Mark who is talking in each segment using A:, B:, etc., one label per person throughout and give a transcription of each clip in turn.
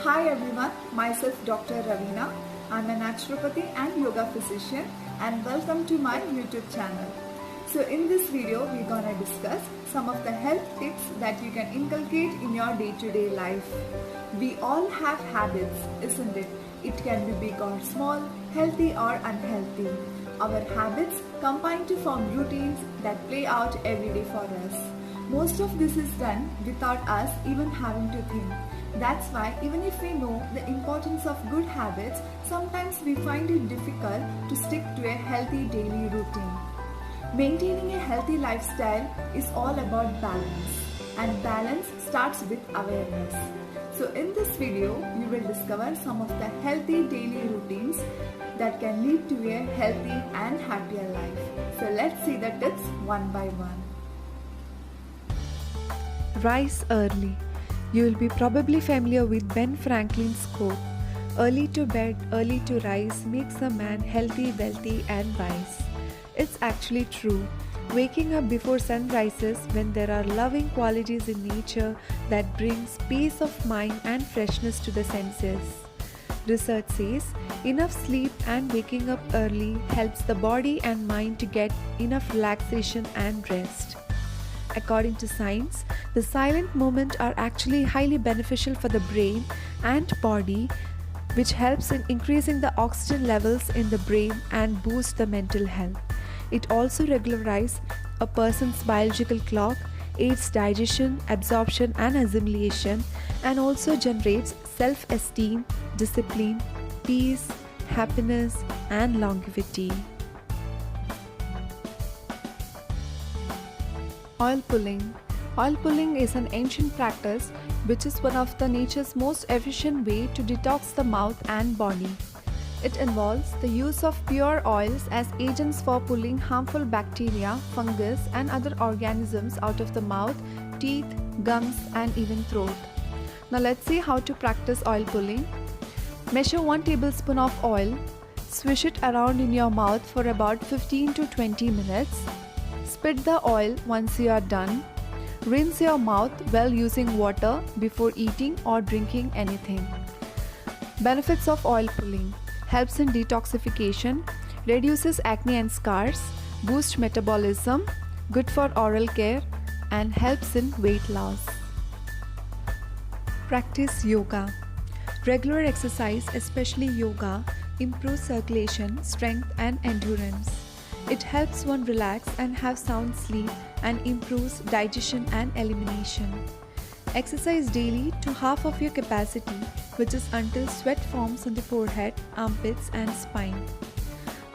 A: Hi everyone, myself Dr. Ravina. I'm a naturopathy and yoga physician and welcome to my YouTube channel. So in this video, we're gonna discuss some of the health tips that you can inculcate in your day-to-day life. We all have habits, isn't it? It can be big or small, healthy or unhealthy. Our habits combine to form routines that play out every day for us. Most of this is done without us even having to think. That's why even if we know the importance of good habits, sometimes we find it difficult to stick to a healthy daily routine. Maintaining a healthy lifestyle is all about balance, and balance starts with awareness. So in this video, you will discover some of the healthy daily routines that can lead to a healthy and happier life. So let's see the tips one by one.
B: Rise early. You will be probably familiar with Ben Franklin's quote, "Early to bed, early to rise makes a man healthy, wealthy and wise." It's actually true. Waking up before sun rises when there are loving qualities in nature that brings peace of mind and freshness to the senses. Research says enough sleep and waking up early helps the body and mind to get enough relaxation and rest. According to science, the silent moments are actually highly beneficial for the brain and body, which helps in increasing the oxygen levels in the brain and boost the mental health. It also regularizes a person's biological clock, aids digestion, absorption and assimilation, and also generates self-esteem, discipline, peace, happiness and longevity. Oil pulling. Oil pulling is an ancient practice which is one of the nature's most efficient way to detox the mouth and body. It involves the use of pure oils as agents for pulling harmful bacteria, fungus and other organisms out of the mouth, teeth, gums and even throat. Now let's see how to practice oil pulling. Measure 1 tablespoon of oil, swish it around in your mouth for about 15 to 20 minutes. Spit the oil once you are done. Rinse your mouth well using water before eating or drinking anything. Benefits of oil pulling: helps in detoxification, reduces acne and scars, boosts metabolism, good for oral care, and helps in weight loss. Practice yoga. Regular exercise, especially yoga, improves circulation, strength, and endurance. It helps one relax and have sound sleep and improves digestion and elimination. Exercise daily to half of your capacity, which is until sweat forms on the forehead, armpits and spine.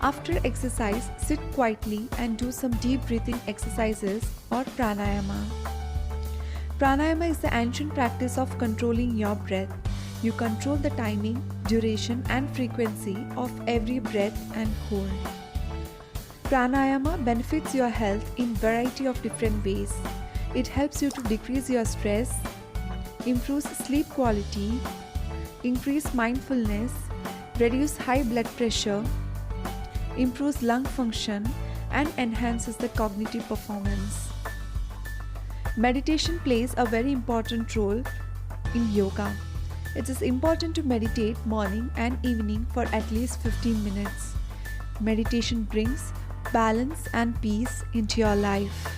B: After exercise, sit quietly and do some deep breathing exercises or pranayama. Pranayama is the ancient practice of controlling your breath. You control the timing, duration and frequency of every breath and hold. Pranayama benefits your health in variety of different ways. It helps you to decrease your stress, improves sleep quality, increase mindfulness, reduce high blood pressure, improves lung function, and enhances the cognitive performance. Meditation plays a very important role in yoga. It is important to meditate morning and evening for at least 15 minutes. Meditation brings balance and peace into your life.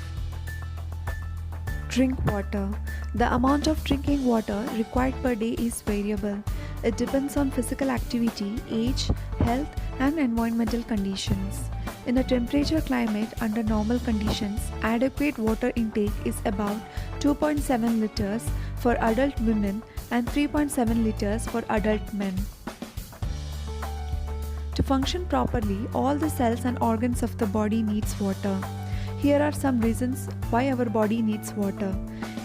B: Drink water. The amount of drinking water required per day is variable. It depends on physical activity, age, health, and environmental conditions. In a temperature climate under normal conditions, adequate water intake is about 2.7 liters for adult women and 3.7 liters for adult men. To function properly, all the cells and organs of the body needs water. Here are some reasons why our body needs water.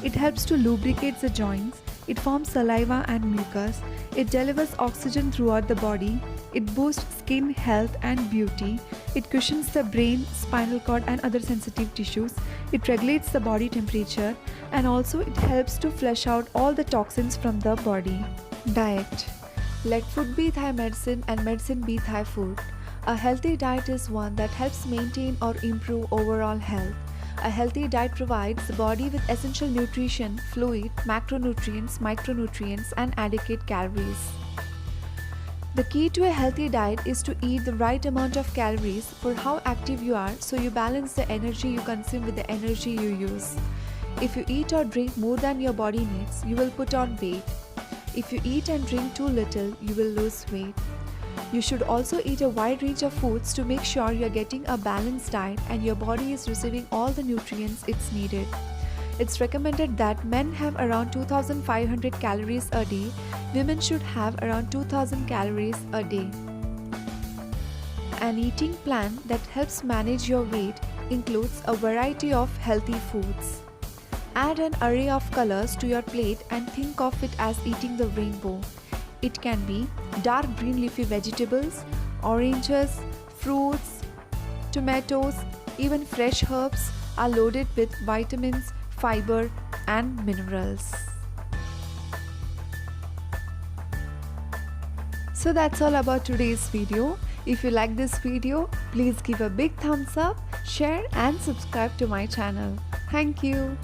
B: It helps to lubricate the joints, it forms saliva and mucus, it delivers oxygen throughout the body, it boosts skin health and beauty, it cushions the brain, spinal cord and other sensitive tissues, it regulates the body temperature, and also it helps to flush out all the toxins from the body. Diet. Let food be thy medicine and medicine be thy food. A healthy diet is one that helps maintain or improve overall health. A healthy diet provides the body with essential nutrition, fluid, macronutrients, micronutrients, and adequate calories. The key to a healthy diet is to eat the right amount of calories for how active you are, so you balance the energy you consume with the energy you use. If you eat or drink more than your body needs, you will put on weight. If you eat and drink too little, you will lose weight. You should also eat a wide range of foods to make sure you are getting a balanced diet and your body is receiving all the nutrients it's needed. It's recommended that men have around 2,500 calories a day, women should have around 2,000 calories a day. An eating plan that helps manage your weight includes a variety of healthy foods. Add an array of colors to your plate and think of it as eating the rainbow. It can be dark green leafy vegetables, oranges, fruits, tomatoes, even fresh herbs are loaded with vitamins, fiber, and minerals. So that's all about today's video. If you like this video, please give a big thumbs up, share and subscribe to my channel. Thank you.